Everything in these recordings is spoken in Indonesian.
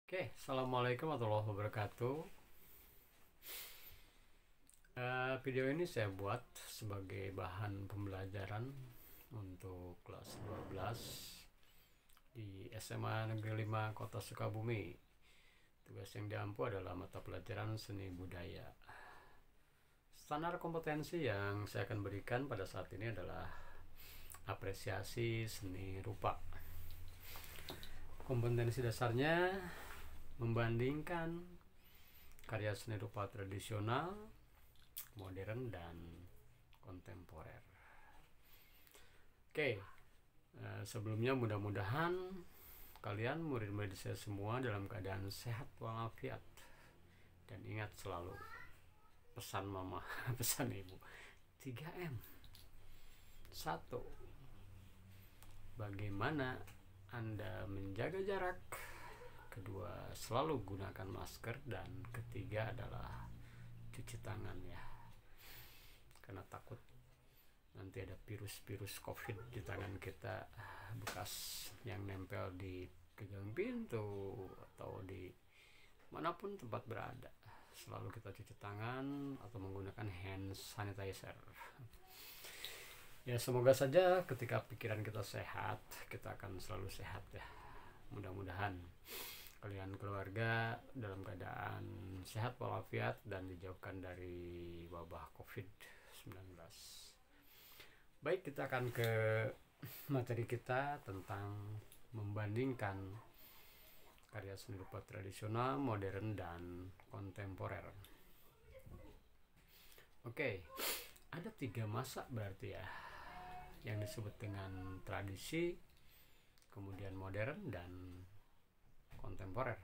Oke, Assalamualaikum warahmatullahi wabarakatuh. Video ini saya buat sebagai bahan pembelajaran untuk kelas 12 di SMA Negeri 5 Kota Sukabumi. Tugas yang diampu adalah mata pelajaran seni budaya. Standar kompetensi yang saya akan berikan pada saat ini adalah apresiasi seni rupa. Kompetensi dasarnya membandingkan karya seni rupa tradisional, modern, dan kontemporer. Oke, sebelumnya mudah-mudahan kalian murid-murid saya semua dalam keadaan sehat walafiat, dan ingat selalu pesan mama, pesan ibu, 3M. 1. Bagaimana Anda menjaga jarak. 2. Selalu gunakan masker. Dan 3 adalah cuci tangan ya, karena takut nanti ada virus-virus COVID di tangan kita, bekas yang nempel di gagang pintu atau di manapun tempat berada. Selalu kita cuci tangan atau menggunakan hand sanitizer. Ya, semoga saja ketika pikiran kita sehat, kita akan selalu sehat ya. Mudah-mudahan kalian keluarga dalam keadaan sehat walafiat dan dijauhkan dari wabah COVID-19. Baik, kita akan ke materi kita tentang membandingkan karya seni rupa tradisional, modern, dan kontemporer. Oke, ada 3 masa berarti ya, yang disebut dengan tradisi, kemudian modern, dan kontemporer.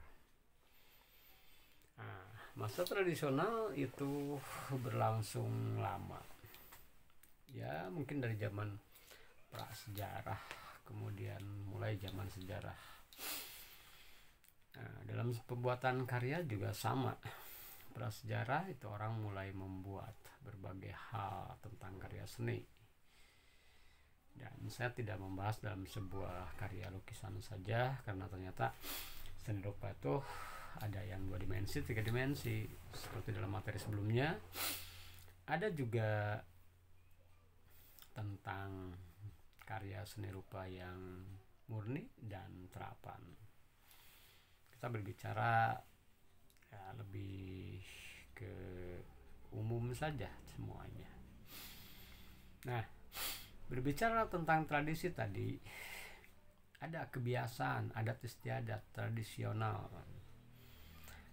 Nah, masa tradisional itu berlangsung lama ya, mungkin dari zaman prasejarah, kemudian mulai zaman sejarah. Nah, dalam pembuatan karya juga sama. Prasejarah itu orang mulai membuat berbagai hal tentang karya seni, dan saya tidak membahas dalam sebuah karya lukisan saja, karena ternyata seni rupa itu ada yang 2 dimensi, 3 dimensi seperti dalam materi sebelumnya. Ada juga tentang karya seni rupa yang murni dan terapan. Kita berbicara ya lebih ke umum saja semuanya. Nah, berbicara tentang tradisi tadi, ada kebiasaan, adat istiadat, tradisional.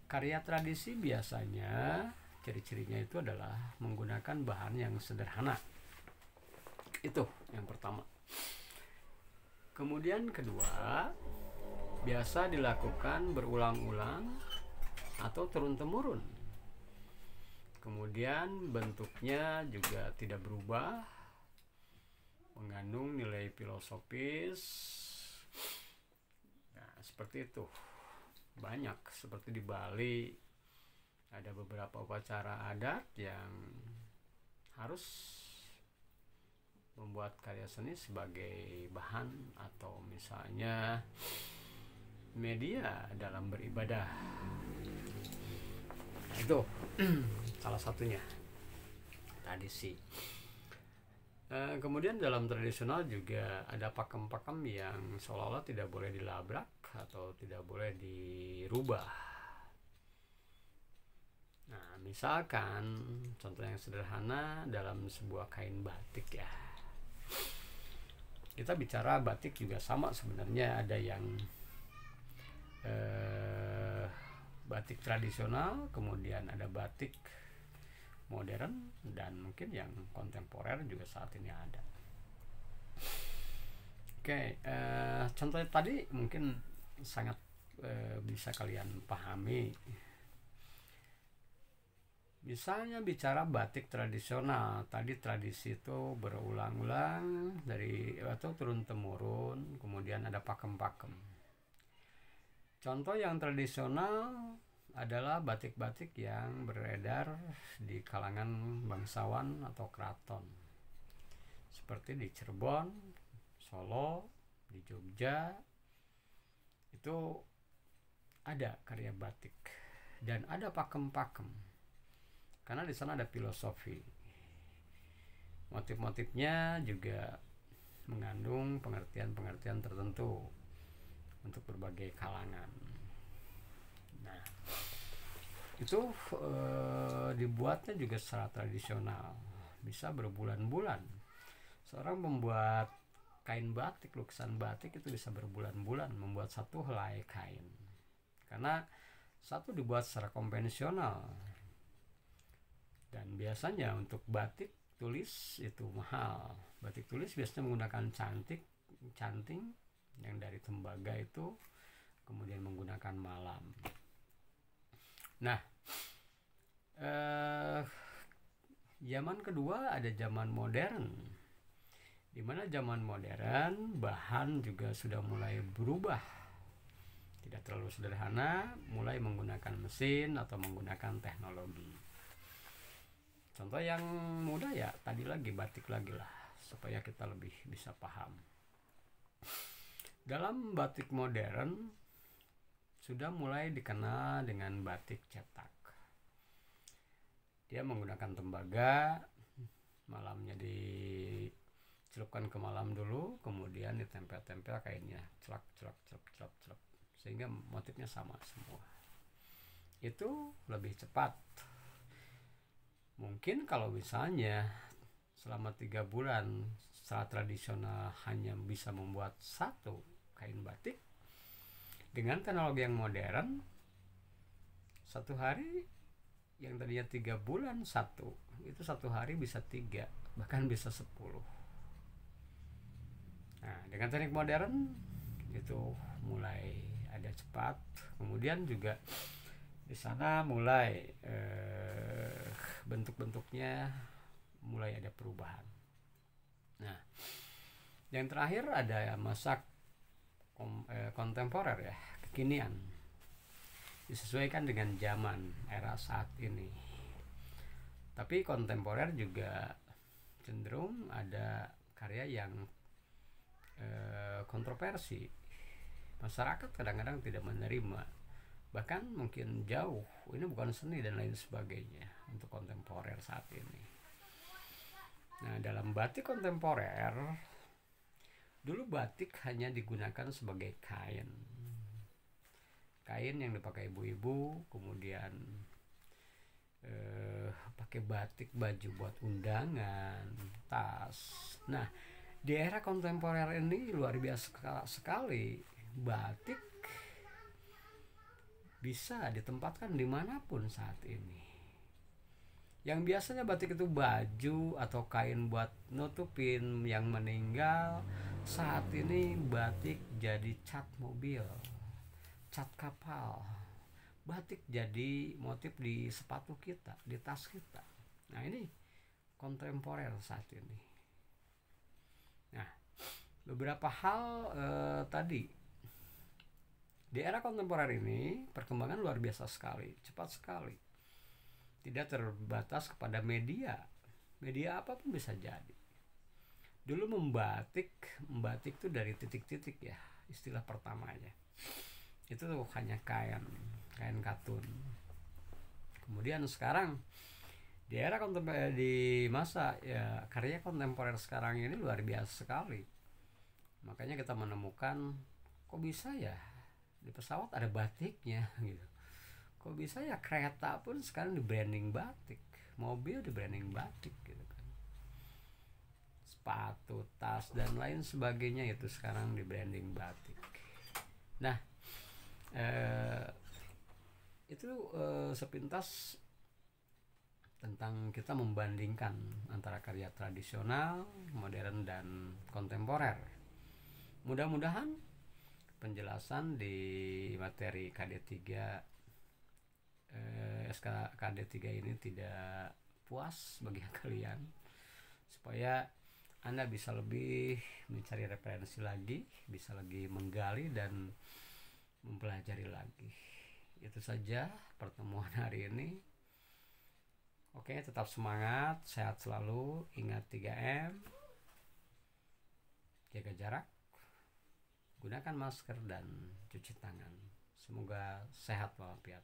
Karya tradisi biasanya ciri-cirinya itu adalah menggunakan bahan yang sederhana. Itu yang pertama. Kemudian kedua, biasa dilakukan berulang-ulang atau turun-temurun. Kemudian bentuknya juga tidak berubah, mengandung nilai filosofis. Nah, seperti itu. Banyak, seperti di Bali ada beberapa upacara adat yang harus membuat karya seni sebagai bahan atau misalnya media dalam beribadah. Nah, itu salah satunya tradisi. Kemudian dalam tradisional juga ada pakem-pakem yang seolah-olah tidak boleh dilabrak atau tidak boleh dirubah. Nah, misalkan contoh yang sederhana dalam sebuah kain batik ya. Kita bicara batik juga sama sebenarnya, ada yang batik tradisional, kemudian ada batik modern, dan mungkin yang kontemporer juga saat ini ada. Oke, contohnya tadi mungkin sangat bisa kalian pahami. Misalnya bicara batik tradisional, tadi tradisi itu berulang-ulang dari atau turun-temurun, kemudian ada pakem-pakem. Contoh yang tradisional adalah batik-batik yang beredar di kalangan bangsawan atau keraton, seperti di Cirebon, Solo, di Jogja. Itu ada karya batik dan ada pakem-pakem, karena di sana ada filosofi. Motif-motifnya juga mengandung pengertian-pengertian tertentu untuk berbagai kalangan. Nah, itu dibuatnya juga secara tradisional, bisa berbulan-bulan. Seorang membuat kain batik, lukisan batik itu bisa berbulan-bulan membuat satu helai kain, karena satu dibuat secara konvensional. Dan biasanya untuk batik tulis itu mahal. Batik tulis biasanya menggunakan canting yang dari tembaga itu, kemudian menggunakan malam. Nah, zaman kedua ada zaman modern, di mana zaman modern bahan juga sudah mulai berubah, tidak terlalu sederhana, mulai menggunakan mesin atau menggunakan teknologi. Contoh yang mudah ya tadi lagi, batik lagi lah, supaya kita lebih bisa paham. Dalam batik modern sudah mulai dikenal dengan batik cetak. Dia menggunakan tembaga, malamnya dicelupkan ke malam dulu, kemudian ditempel-tempel kainnya, celak, sehingga motifnya sama semua. Itu lebih cepat. Mungkin kalau misalnya selama 3 bulan secara tradisional hanya bisa membuat satu kain batik, dengan teknologi yang modern, satu hari yang tadinya 3 bulan satu, itu satu hari bisa 3, bahkan bisa 10. Nah, dengan teknik modern itu mulai ada cepat, kemudian juga di sana mulai bentuk-bentuknya mulai ada perubahan. Nah, yang terakhir ada masa kontemporer ya, kekinian, disesuaikan dengan zaman era saat ini. Tapi kontemporer juga cenderung ada karya yang kontroversi. Masyarakat kadang-kadang tidak menerima, bahkan mungkin jauh, ini bukan seni dan lain sebagainya untuk kontemporer saat ini. Nah, dalam batik kontemporer, dulu batik hanya digunakan sebagai kain yang dipakai ibu-ibu, kemudian pakai batik baju buat undangan, tas. Nah, di era kontemporer ini luar biasa sekali, batik bisa ditempatkan dimanapun saat ini. Yang biasanya batik itu baju atau kain buat nutupin yang meninggal, saat ini batik jadi cat mobil, cat kapal, batik jadi motif di sepatu kita, di tas kita. Nah, ini kontemporer saat ini. Nah, beberapa hal tadi di era kontemporer ini perkembangan luar biasa sekali, cepat sekali, tidak terbatas kepada media apapun bisa jadi. Dulu membatik itu dari titik-titik ya, istilah pertamanya itu hanya kain katun. Kemudian sekarang di era kontemporer, di masa ya karya kontemporer sekarang ini luar biasa sekali. Makanya kita menemukan, kok bisa ya di pesawat ada batiknya gitu. Kok bisa ya kereta pun sekarang di branding batik, mobil di branding batik gitu kan. Sepatu, tas dan lain sebagainya itu sekarang di branding batik. Nah, itu sepintas tentang kita membandingkan antara karya tradisional, modern dan kontemporer. Mudah-mudahan penjelasan di materi KD3 SKKD3 ini tidak puas bagi kalian, supaya Anda bisa lebih mencari referensi lagi, bisa lagi menggali dan mempelajari lagi. Itu saja pertemuan hari ini. Oke, tetap semangat, sehat selalu, ingat 3M, jaga jarak, gunakan masker dan cuci tangan. Semoga sehat walafiat.